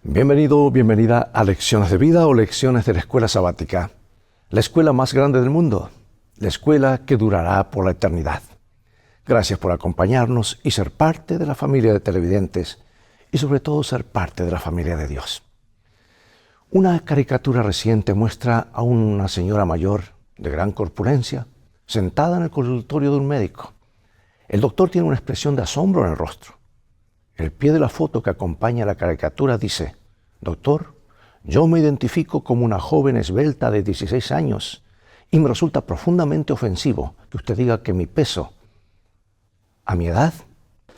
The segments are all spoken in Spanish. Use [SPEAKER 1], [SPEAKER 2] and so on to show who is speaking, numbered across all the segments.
[SPEAKER 1] Bienvenido, bienvenida a Lecciones de Vida o Lecciones de la Escuela Sabática, la escuela más grande del mundo, la escuela que durará por la eternidad. Gracias por acompañarnos y ser parte de la familia de televidentes y sobre todo ser parte de la familia de Dios. Una caricatura reciente muestra a una señora mayor de gran corpulencia sentada en el consultorio de un médico. El doctor tiene una expresión de asombro en el rostro. El pie de la foto que acompaña la caricatura dice: «Doctor, yo me identifico como una joven esbelta de 16 años y me resulta profundamente ofensivo que usted diga que mi peso, a mi edad,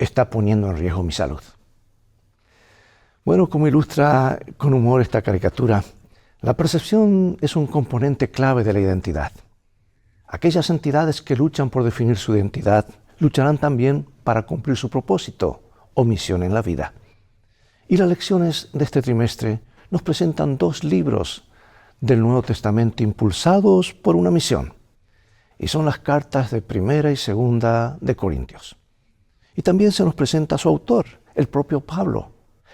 [SPEAKER 1] está poniendo en riesgo mi salud». Bueno, como ilustra con humor esta caricatura, la percepción es un componente clave de la identidad. Aquellas entidades que luchan por definir su identidad lucharán también para cumplir su propósito o misión en la vida. Y las lecciones de este trimestre nos presentan dos libros del Nuevo Testamento impulsados por una misión, y son las cartas de Primera y Segunda de Corintios. Y también se nos presenta su autor, el propio Pablo,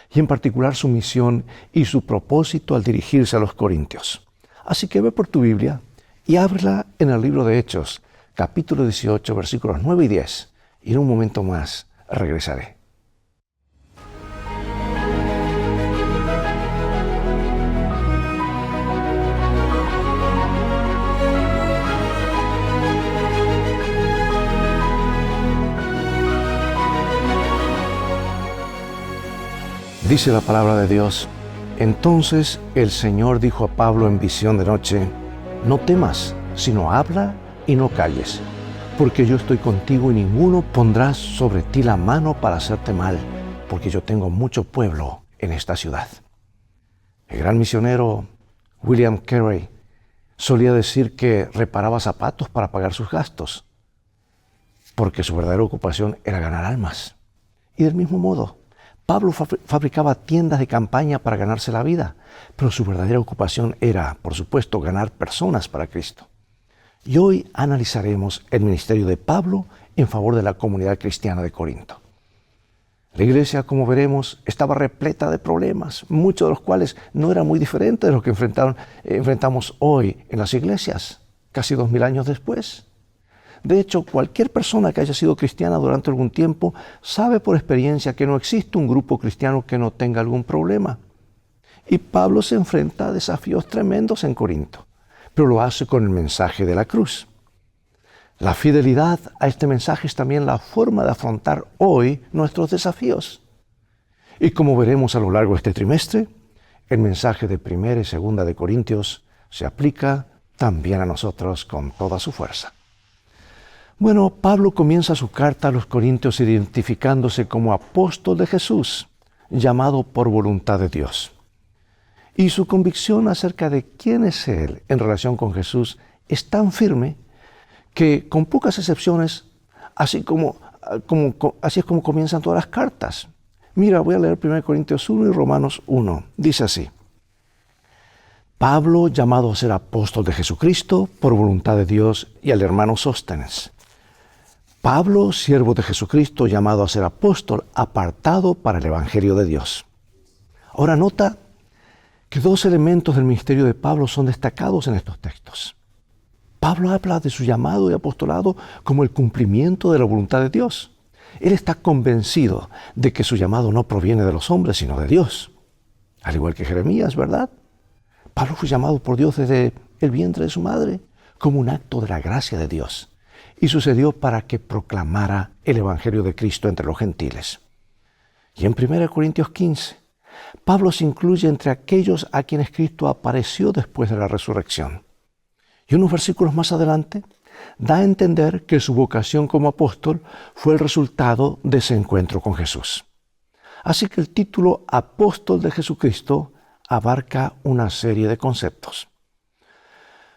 [SPEAKER 1] y en particular su misión y su propósito al dirigirse a los corintios. Así que ve por tu Biblia y ábrela en el libro de Hechos, capítulo 18, versículos 9 y 10, y en un momento más regresaré. Dice la palabra de Dios: «Entonces el Señor dijo a Pablo en visión de noche: no temas, sino habla y no calles, porque yo estoy contigo y ninguno pondrá sobre ti la mano para hacerte mal, porque yo tengo mucho pueblo en esta ciudad». El gran misionero William Carey solía decir que reparaba zapatos para pagar sus gastos, porque su verdadera ocupación era ganar almas. Y del mismo modo, Pablo fabricaba tiendas de campaña para ganarse la vida, pero su verdadera ocupación era, por supuesto, ganar personas para Cristo. Y hoy analizaremos el ministerio de Pablo en favor de la comunidad cristiana de Corinto. La iglesia, como veremos, estaba repleta de problemas, muchos de los cuales no eran muy diferentes de los que enfrentamos hoy en las iglesias, casi 2000 años después. De hecho, cualquier persona que haya sido cristiana durante algún tiempo sabe por experiencia que no existe un grupo cristiano que no tenga algún problema. Y Pablo se enfrenta a desafíos tremendos en Corinto, pero lo hace con el mensaje de la cruz. La fidelidad a este mensaje es también la forma de afrontar hoy nuestros desafíos. Y como veremos a lo largo de este trimestre, el mensaje de Primera y Segunda de Corintios se aplica también a nosotros con toda su fuerza. Bueno, Pablo comienza su carta a los Corintios identificándose como apóstol de Jesús, llamado por voluntad de Dios. Y su convicción acerca de quién es Él en relación con Jesús es tan firme que, con pocas excepciones, así es como comienzan todas las cartas. Mira, voy a leer 1 Corintios 1 y Romanos 1. Dice así: «Pablo, llamado a ser apóstol de Jesucristo por voluntad de Dios, y al hermano Sóstenes. Pablo, siervo de Jesucristo, llamado a ser apóstol, apartado para el Evangelio de Dios». Ahora nota que dos elementos del ministerio de Pablo son destacados en estos textos. Pablo habla de su llamado y apostolado como el cumplimiento de la voluntad de Dios. Él está convencido de que su llamado no proviene de los hombres, sino de Dios. Al igual que Jeremías, ¿verdad? Pablo fue llamado por Dios desde el vientre de su madre como un acto de la gracia de Dios. Y sucedió para que proclamara el Evangelio de Cristo entre los gentiles. Y en 1 Corintios 15, Pablo se incluye entre aquellos a quienes Cristo apareció después de la resurrección. Y unos versículos más adelante, da a entender que su vocación como apóstol fue el resultado de ese encuentro con Jesús. Así que el título Apóstol de Jesucristo abarca una serie de conceptos.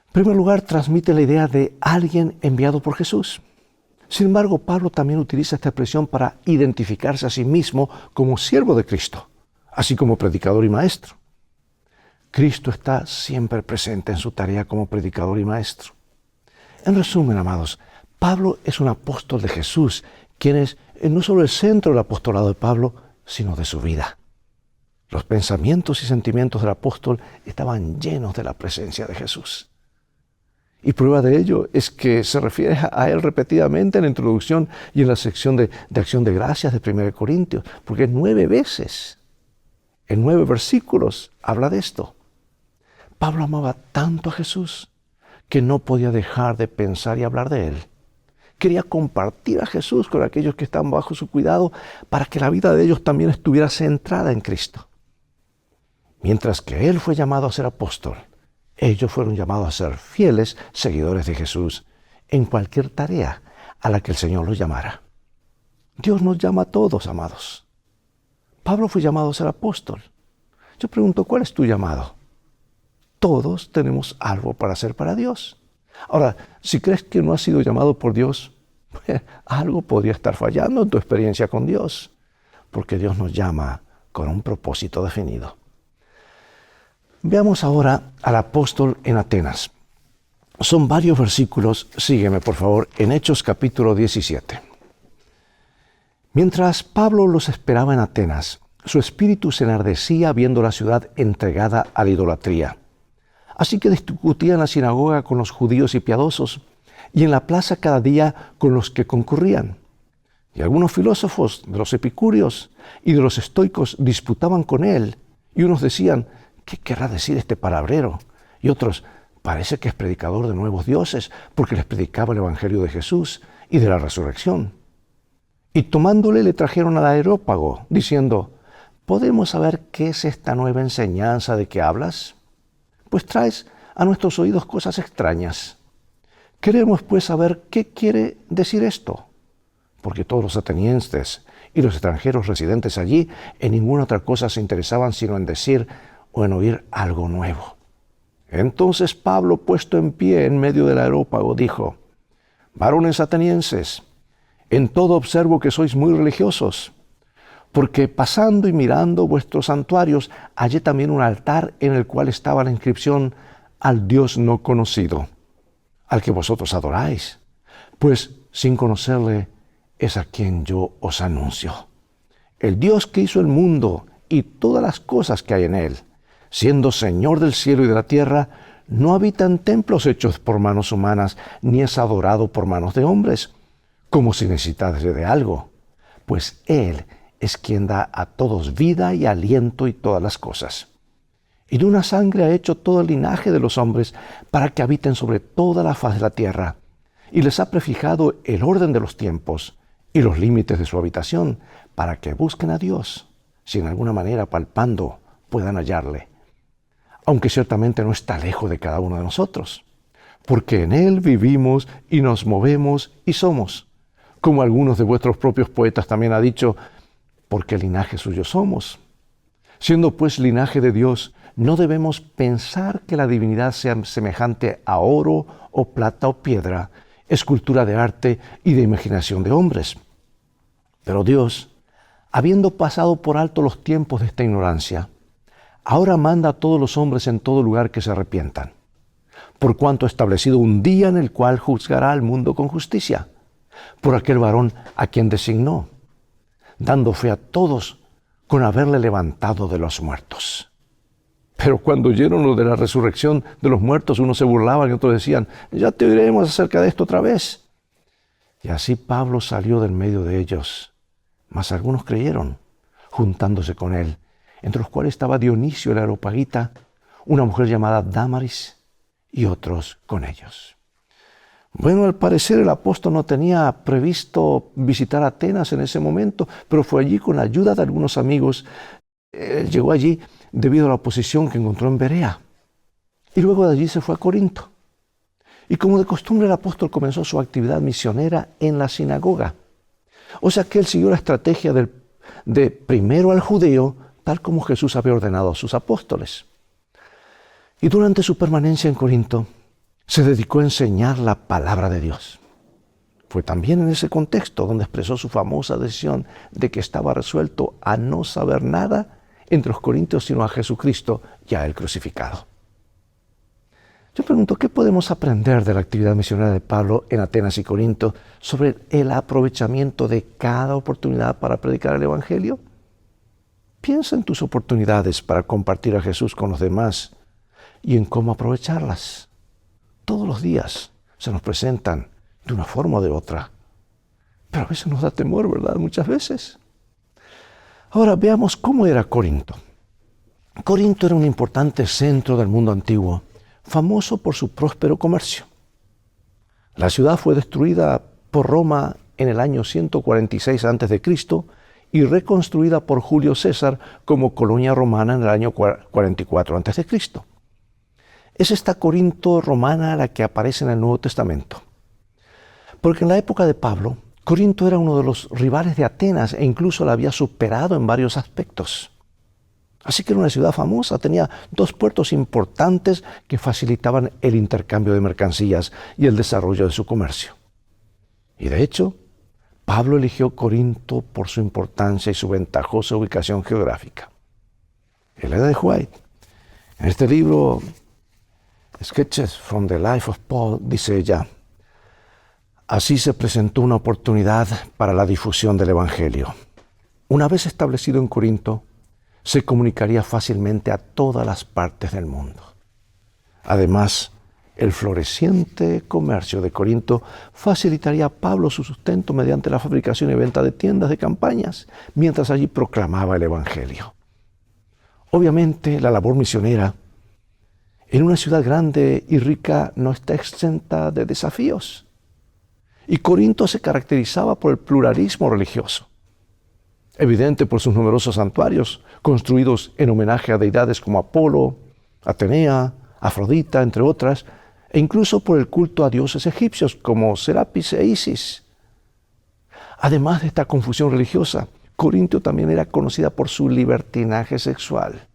[SPEAKER 1] En primer lugar, transmite la idea de alguien enviado por Jesús. Sin embargo, Pablo también utiliza esta expresión para identificarse a sí mismo como siervo de Cristo, así como predicador y maestro. Cristo está siempre presente en su tarea como predicador y maestro. En resumen, amados, Pablo es un apóstol de Jesús, quien es no solo el centro del apostolado de Pablo, sino de su vida. Los pensamientos y sentimientos del apóstol estaban llenos de la presencia de Jesús. Y prueba de ello es que se refiere a él repetidamente en la introducción y en la sección de acción de gracias de 1 Corintios, porque 9 veces, en 9 versículos, habla de esto. Pablo amaba tanto a Jesús que no podía dejar de pensar y hablar de él. Quería compartir a Jesús con aquellos que estaban bajo su cuidado para que la vida de ellos también estuviera centrada en Cristo. Mientras que él fue llamado a ser apóstol, ellos fueron llamados a ser fieles seguidores de Jesús en cualquier tarea a la que el Señor los llamara. Dios nos llama a todos, amados. Pablo fue llamado a ser apóstol. Yo pregunto, ¿cuál es tu llamado? Todos tenemos algo para hacer para Dios. Ahora, si crees que no has sido llamado por Dios, pues, algo podría estar fallando en tu experiencia con Dios, porque Dios nos llama con un propósito definido. Veamos ahora al apóstol en Atenas. Son varios versículos, sígueme por favor, en Hechos capítulo 17. Mientras Pablo los esperaba en Atenas, su espíritu se enardecía viendo la ciudad entregada a la idolatría. Así que discutía en la sinagoga con los judíos y piadosos, y en la plaza cada día con los que concurrían. Y algunos filósofos de los epicúreos y de los estoicos disputaban con él, y unos decían, ¿qué querrá decir este palabrero? Y otros, parece que es predicador de nuevos dioses, porque les predicaba el evangelio de Jesús y de la resurrección. Y tomándole le trajeron al Areópago, diciendo, ¿podemos saber qué es esta nueva enseñanza de que hablas? Pues traes a nuestros oídos cosas extrañas. Queremos pues saber qué quiere decir esto, porque todos los atenienses y los extranjeros residentes allí en ninguna otra cosa se interesaban sino en decir o en oír algo nuevo. Entonces Pablo, puesto en pie en medio del Areópago, dijo, varones atenienses, en todo observo que sois muy religiosos, porque pasando y mirando vuestros santuarios, hallé también un altar en el cual estaba la inscripción al Dios no conocido, al que vosotros adoráis, pues sin conocerle es a quien yo os anuncio. El Dios que hizo el mundo y todas las cosas que hay en él, siendo Señor del cielo y de la tierra, no habita en templos hechos por manos humanas, ni es adorado por manos de hombres, como si necesitase de algo, pues Él es quien da a todos vida y aliento y todas las cosas. Y de una sangre ha hecho todo el linaje de los hombres para que habiten sobre toda la faz de la tierra, y les ha prefijado el orden de los tiempos y los límites de su habitación, para que busquen a Dios, si en alguna manera palpando puedan hallarle, aunque ciertamente no está lejos de cada uno de nosotros, porque en Él vivimos y nos movemos y somos, como algunos de vuestros propios poetas también ha dicho, porque linaje suyo somos. Siendo pues linaje de Dios, no debemos pensar que la divinidad sea semejante a oro o plata o piedra, escultura de arte y de imaginación de hombres. Pero Dios, habiendo pasado por alto los tiempos de esta ignorancia, ahora manda a todos los hombres en todo lugar que se arrepientan, por cuanto ha establecido un día en el cual juzgará al mundo con justicia, por aquel varón a quien designó, dando fe a todos con haberle levantado de los muertos. Pero cuando oyeron lo de la resurrección de los muertos, unos se burlaban y otros decían, ya te oiremos acerca de esto otra vez. Y así Pablo salió del medio de ellos, mas algunos creyeron, juntándose con él, entre los cuales estaba Dionisio el Areopagita, una mujer llamada Dámaris, y otros con ellos. Bueno, al parecer el apóstol no tenía previsto visitar Atenas en ese momento, pero fue allí con la ayuda de algunos amigos. Él llegó allí debido a la oposición que encontró en Berea. Y luego de allí se fue a Corinto. Y como de costumbre el apóstol comenzó su actividad misionera en la sinagoga. O sea que él siguió la estrategia de primero al judeo, tal como Jesús había ordenado a sus apóstoles. Y durante su permanencia en Corinto, se dedicó a enseñar la palabra de Dios. Fue también en ese contexto donde expresó su famosa decisión de que estaba resuelto a no saber nada entre los corintios, sino a Jesucristo y a Él crucificado. Yo pregunto, ¿qué podemos aprender de la actividad misionera de Pablo en Atenas y Corinto sobre el aprovechamiento de cada oportunidad para predicar el Evangelio? Piensa en tus oportunidades para compartir a Jesús con los demás y en cómo aprovecharlas. Todos los días se nos presentan de una forma o de otra. Pero a veces nos da temor, ¿verdad? Muchas veces. Ahora veamos cómo era Corinto. Corinto era un importante centro del mundo antiguo, famoso por su próspero comercio. La ciudad fue destruida por Roma en el año 146 a.C. y reconstruida por Julio César como colonia romana en el año 44 a.C. Es esta Corinto romana la que aparece en el Nuevo Testamento. Porque en la época de Pablo, Corinto era uno de los rivales de Atenas e incluso la había superado en varios aspectos. Así que era una ciudad famosa, tenía 2 puertos importantes que facilitaban el intercambio de mercancías y el desarrollo de su comercio. Y de hecho, Pablo eligió Corinto por su importancia y su ventajosa ubicación geográfica. Ellen G. White, en este libro, Sketches from the Life of Paul, dice ella: así se presentó una oportunidad para la difusión del Evangelio. Una vez establecido en Corinto, se comunicaría fácilmente a todas las partes del mundo. Además, el floreciente comercio de Corinto facilitaría a Pablo su sustento mediante la fabricación y venta de tiendas de campañas, mientras allí proclamaba el Evangelio. Obviamente, la labor misionera en una ciudad grande y rica no está exenta de desafíos. Y Corinto se caracterizaba por el pluralismo religioso, evidente por sus numerosos santuarios, construidos en homenaje a deidades como Apolo, Atenea, Afrodita, entre otras, e incluso por el culto a dioses egipcios como Serapis e Isis. Además de esta confusión religiosa, Corinto también era conocida por su libertinaje sexual.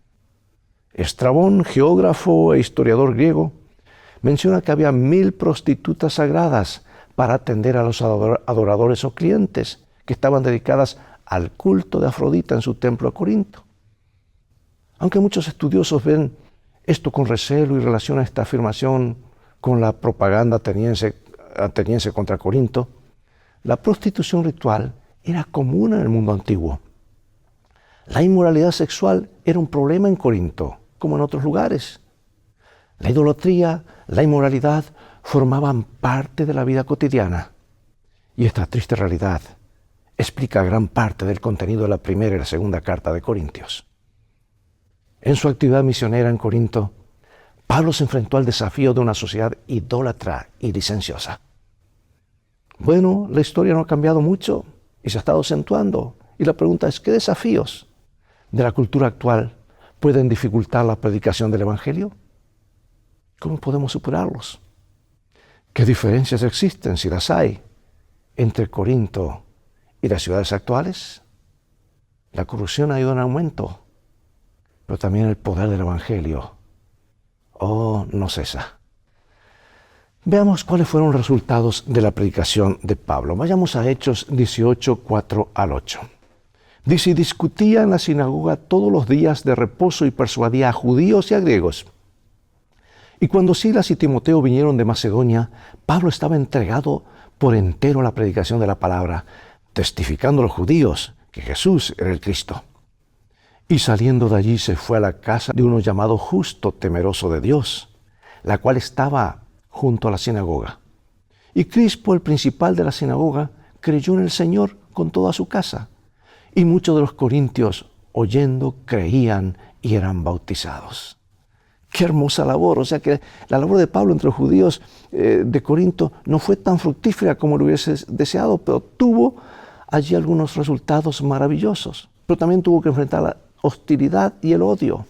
[SPEAKER 1] Estrabón, geógrafo e historiador griego, menciona que había 1000 prostitutas sagradas para atender a los adoradores o clientes que estaban dedicadas al culto de Afrodita en su templo a Corinto. Aunque muchos estudiosos ven esto con recelo y relacionan esta afirmación con la propaganda ateniense contra Corinto, la prostitución ritual era común en el mundo antiguo. La inmoralidad sexual era un problema en Corinto, como en otros lugares. La idolatría, la inmoralidad formaban parte de la vida cotidiana. Y esta triste realidad explica gran parte del contenido de la primera y la segunda carta de Corintios. En su actividad misionera en Corinto, Pablo se enfrentó al desafío de una sociedad idólatra y licenciosa. Bueno, la historia no ha cambiado mucho y se ha estado acentuando. Y la pregunta es, ¿qué desafíos de la cultura actual pueden dificultar la predicación del Evangelio? ¿Cómo podemos superarlos? ¿Qué diferencias existen, si las hay, entre Corinto y las ciudades actuales? La corrupción ha ido en aumento, pero también el poder del Evangelio, no cesa. Veamos cuáles fueron los resultados de la predicación de Pablo. Vayamos a Hechos 18, 4 al 8. Dice: y discutía en la sinagoga todos los días de reposo y persuadía a judíos y a griegos. Y cuando Silas y Timoteo vinieron de Macedonia, Pablo estaba entregado por entero a la predicación de la palabra, testificando a los judíos que Jesús era el Cristo. Y saliendo de allí se fue a la casa de uno llamado Justo, temeroso de Dios, la cual estaba junto a la sinagoga. Y Crispo, el principal de la sinagoga, creyó en el Señor con toda su casa. Y muchos de los corintios, oyendo, creían y eran bautizados. ¡Qué hermosa labor! O sea que la labor de Pablo entre los judíos de Corinto no fue tan fructífera como lo hubiese deseado, pero tuvo allí algunos resultados maravillosos. Pero también tuvo que enfrentar la hostilidad y el odio.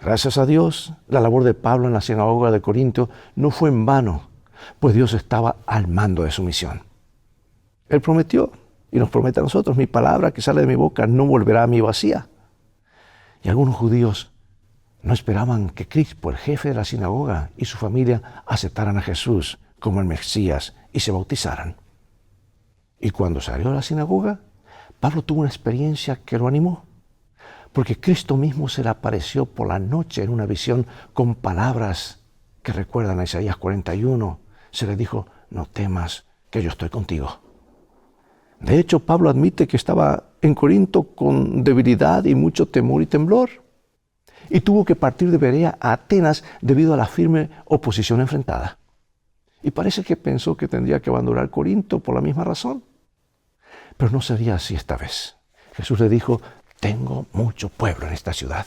[SPEAKER 1] Gracias a Dios, la labor de Pablo en la sinagoga de Corinto no fue en vano, pues Dios estaba al mando de su misión. Él prometió, y nos promete a nosotros: mi palabra que sale de mi boca no volverá a mí vacía. Y algunos judíos no esperaban que Crispo, el jefe de la sinagoga, y su familia aceptaran a Jesús como el Mesías y se bautizaran. Y cuando salió de la sinagoga, Pablo tuvo una experiencia que lo animó, porque Cristo mismo se le apareció por la noche en una visión con palabras que recuerdan a Isaías 41. Se le dijo: no temas, que yo estoy contigo. De hecho, Pablo admite que estaba en Corinto con debilidad y mucho temor y temblor. Y tuvo que partir de Berea a Atenas debido a la firme oposición enfrentada. Y parece que pensó que tendría que abandonar Corinto por la misma razón. Pero no sería así esta vez. Jesús le dijo, tengo mucho pueblo en esta ciudad.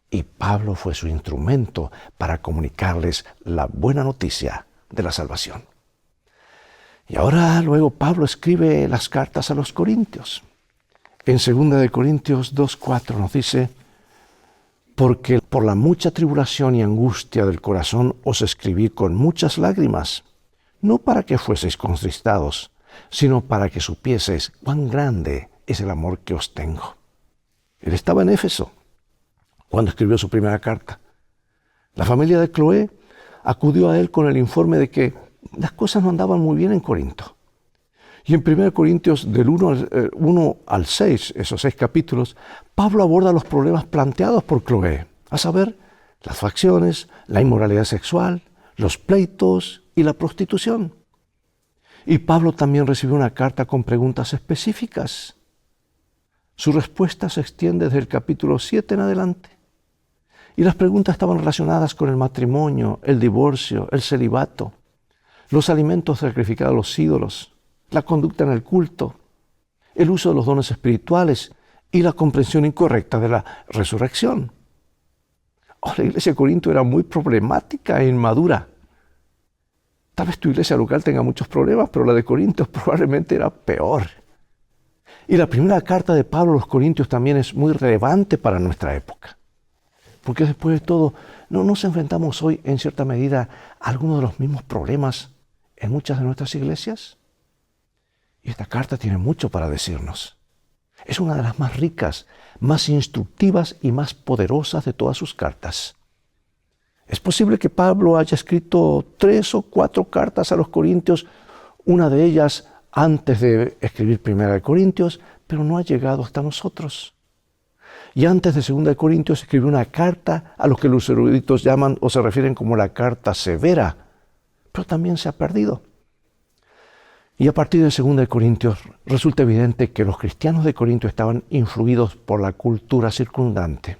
[SPEAKER 1] Y Pablo fue su instrumento para comunicarles la buena noticia de la salvación. Y ahora luego Pablo escribe las cartas a los Corintios. En 2 de Corintios 2:4 nos dice, porque por la mucha tribulación y angustia del corazón os escribí con muchas lágrimas, no para que fueseis contristados, sino para que supieseis cuán grande es el amor que os tengo. Él estaba en Éfeso cuando escribió su primera carta. La familia de Cloé acudió a él con el informe de que las cosas no andaban muy bien en Corinto. Y en 1 Corintios del 1 al 6, esos 6 capítulos, Pablo aborda los problemas planteados por Cloé, a saber, las facciones, la inmoralidad sexual, los pleitos y la prostitución. Y Pablo también recibió una carta con preguntas específicas. Su respuesta se extiende desde el capítulo 7 en adelante. Y las preguntas estaban relacionadas con el matrimonio, el divorcio, el celibato, los alimentos sacrificados a los ídolos, la conducta en el culto, el uso de los dones espirituales y la comprensión incorrecta de la resurrección. La iglesia de Corinto era muy problemática e inmadura. Tal vez tu iglesia local tenga muchos problemas, pero la de Corinto probablemente era peor. Y la primera carta de Pablo a los Corintios también es muy relevante para nuestra época. Porque después de todo, ¿no nos enfrentamos hoy en cierta medida a algunos de los mismos problemas en muchas de nuestras iglesias? Y esta carta tiene mucho para decirnos. Es una de las más ricas, más instructivas y más poderosas de todas sus cartas. Es posible que Pablo haya escrito 3 o 4 cartas a los Corintios, una de ellas antes de escribir 1 Corintios, pero no ha llegado hasta nosotros. Y antes de 2 Corintios escribió una carta a lo que los eruditos llaman o se refieren como la carta severa, pero también se ha perdido. Y a partir de 2 Corintios resulta evidente que los cristianos de Corinto estaban influidos por la cultura circundante.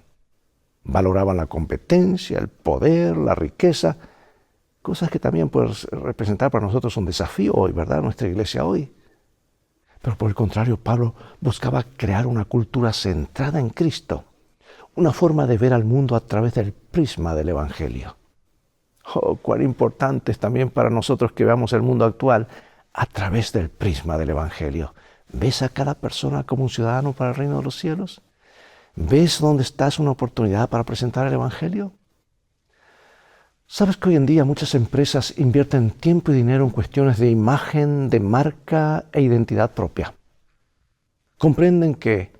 [SPEAKER 1] Valoraban la competencia, el poder, la riqueza, cosas que también pueden representar para nosotros un desafío hoy, ¿verdad? Nuestra iglesia hoy. Pero por el contrario, Pablo buscaba crear una cultura centrada en Cristo, una forma de ver al mundo a través del prisma del Evangelio. Cuán importante es también para nosotros que veamos el mundo actual a través del prisma del Evangelio. ¿Ves a cada persona como un ciudadano para el reino de los cielos? ¿Ves dónde estás una oportunidad para presentar el Evangelio? ¿Sabes que hoy en día muchas empresas invierten tiempo y dinero en cuestiones de imagen, de marca e identidad propia? Comprenden que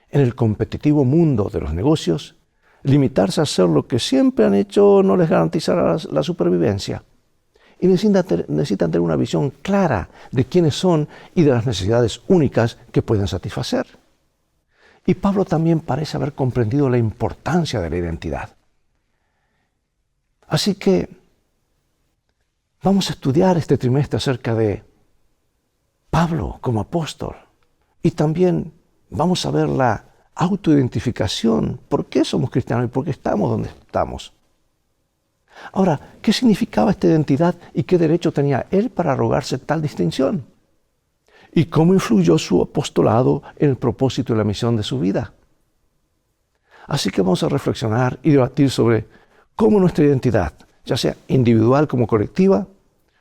[SPEAKER 1] en el competitivo mundo de los negocios, limitarse a hacer lo que siempre han hecho no les garantizará la supervivencia. Y necesitan tener una visión clara de quiénes son y de las necesidades únicas que pueden satisfacer. Y Pablo también parece haber comprendido la importancia de la identidad. Así que vamos a estudiar este trimestre acerca de Pablo como apóstol. Y también vamos a ver la autoidentificación. ¿Por qué somos cristianos y por qué estamos donde estamos? Ahora, ¿qué significaba esta identidad y qué derecho tenía él para arrogarse tal distinción? ¿Y cómo influyó su apostolado en el propósito y la misión de su vida? Así que vamos a reflexionar y debatir sobre cómo nuestra identidad, ya sea individual como colectiva,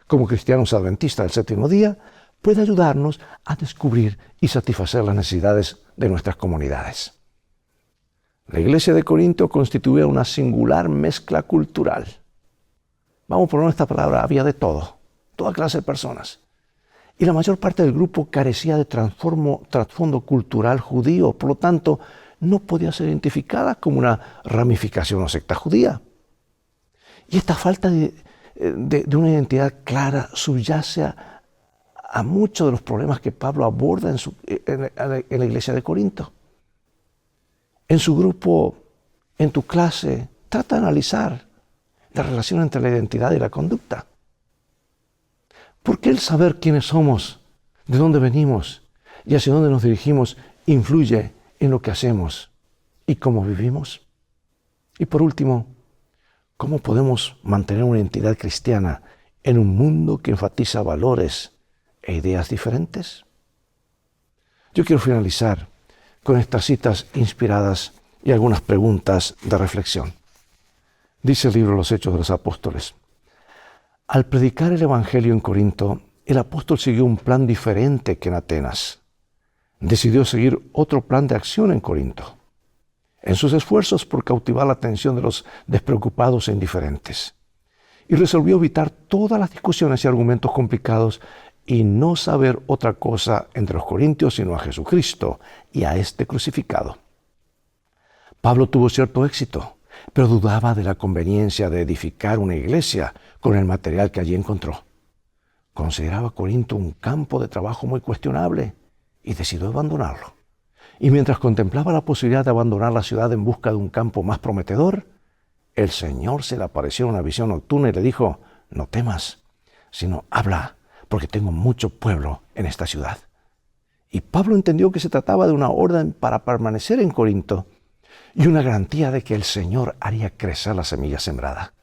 [SPEAKER 1] como cristianos adventistas del séptimo día, puede ayudarnos a descubrir y satisfacer las necesidades de nuestras comunidades. La iglesia de Corinto constituía una singular mezcla cultural. Vamos a poner esta palabra, había de todo, toda clase de personas. Y la mayor parte del grupo carecía de trasfondo cultural judío, por lo tanto, no podía ser identificada como una ramificación o secta judía. Y esta falta de una identidad clara subyace a muchos de los problemas que Pablo aborda en la iglesia de Corinto. En su grupo, en tu clase, trata de analizar la relación entre la identidad y la conducta. ¿Por qué el saber quiénes somos, de dónde venimos, y hacia dónde nos dirigimos influye en lo que hacemos y cómo vivimos. Y por último, ¿cómo podemos mantener una identidad cristiana en un mundo que enfatiza valores e ideas diferentes? Yo quiero finalizar con estas citas inspiradas y algunas preguntas de reflexión. Dice el libro Los Hechos de los Apóstoles: al predicar el Evangelio en Corinto, el apóstol siguió un plan diferente que en Atenas. Decidió seguir otro plan de acción en Corinto, en sus esfuerzos por cautivar la atención de los despreocupados e indiferentes. Y resolvió evitar todas las discusiones y argumentos complicados y no saber otra cosa entre los corintios sino a Jesucristo y a este crucificado. Pablo tuvo cierto éxito, pero dudaba de la conveniencia de edificar una iglesia con el material que allí encontró. Consideraba Corinto un campo de trabajo muy cuestionable y decidió abandonarlo. Y mientras contemplaba la posibilidad de abandonar la ciudad en busca de un campo más prometedor, el Señor se le apareció en una visión nocturna y le dijo: no temas, sino habla, porque tengo mucho pueblo en esta ciudad. Y Pablo entendió que se trataba de una orden para permanecer en Corinto y una garantía de que el Señor haría crecer la semilla sembrada.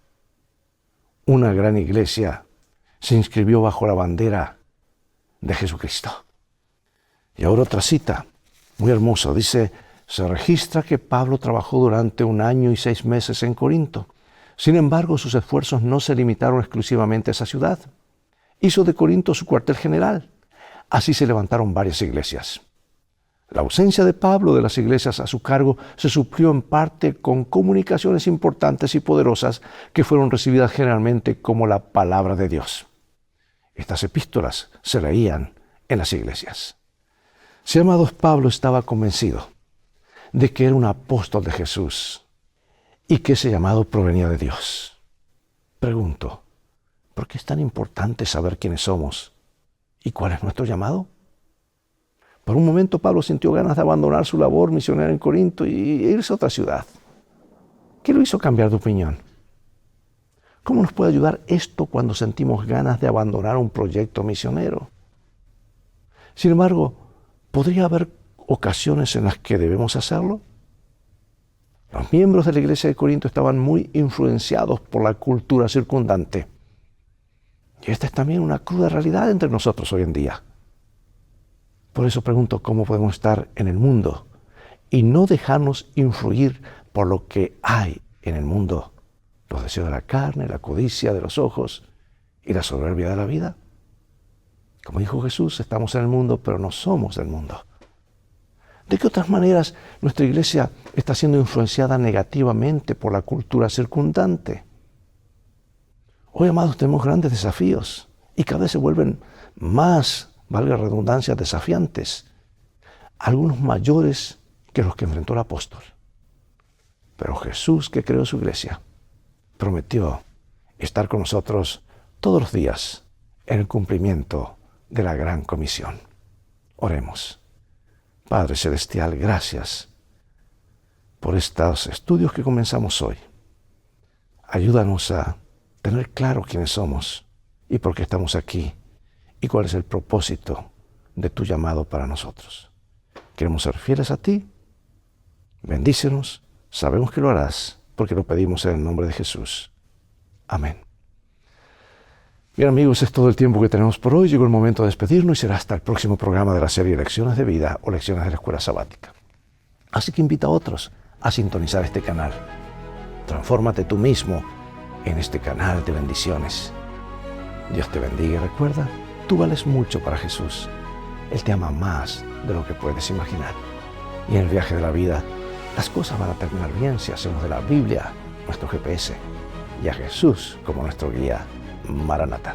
[SPEAKER 1] Una gran iglesia se inscribió bajo la bandera de Jesucristo. Y ahora otra cita, muy hermosa, dice: se registra que Pablo trabajó durante 1 año y 6 meses en Corinto. Sin embargo, sus esfuerzos no se limitaron exclusivamente a esa ciudad. Hizo de Corinto su cuartel general. Así se levantaron varias iglesias. La ausencia de Pablo de las iglesias a su cargo se suplió en parte con comunicaciones importantes y poderosas que fueron recibidas generalmente como la palabra de Dios. Estas epístolas se leían en las iglesias. Si, amados, Pablo estaba convencido de que era un apóstol de Jesús y que ese llamado provenía de Dios. Pregunto, ¿por qué es tan importante saber quiénes somos y cuál es nuestro llamado? Por un momento Pablo sintió ganas de abandonar su labor misionera en Corinto y irse a otra ciudad. ¿Qué lo hizo cambiar de opinión? ¿Cómo nos puede ayudar esto cuando sentimos ganas de abandonar un proyecto misionero? Sin embargo, ¿podría haber ocasiones en las que debemos hacerlo? Los miembros de la iglesia de Corinto estaban muy influenciados por la cultura circundante. Y esta es también una cruda realidad entre nosotros hoy en día. Por eso pregunto, ¿cómo podemos estar en el mundo y no dejarnos influir por lo que hay en el mundo? Los deseos de la carne, la codicia de los ojos y la soberbia de la vida. Como dijo Jesús, estamos en el mundo, pero no somos del mundo. ¿De qué otras maneras nuestra iglesia está siendo influenciada negativamente por la cultura circundante? Hoy, amados, tenemos grandes desafíos y cada vez se vuelven más, valga la redundancia, desafiantes. Algunos mayores que los que enfrentó el apóstol. Pero Jesús, que creó su iglesia, prometió estar con nosotros todos los días en el cumplimiento de la gran comisión. Oremos. Padre Celestial, gracias por estos estudios que comenzamos hoy. Ayúdanos a tener claro quiénes somos y por qué estamos aquí y cuál es el propósito de tu llamado para nosotros. Queremos ser fieles a ti. Bendícenos. Sabemos que lo harás porque lo pedimos en el nombre de Jesús. Amén. Bien, amigos, es todo el tiempo que tenemos por hoy. Llegó el momento de despedirnos y será hasta el próximo programa de la serie Lecciones de Vida o Lecciones de la Escuela Sabática. Así que invita a otros a sintonizar este canal. Transfórmate tú mismo en este canal de bendiciones. Dios te bendiga y recuerda, tú vales mucho para Jesús. Él te ama más de lo que puedes imaginar. Y en el viaje de la vida, las cosas van a terminar bien si hacemos de la Biblia nuestro GPS y a Jesús como nuestro guía. Maranatha.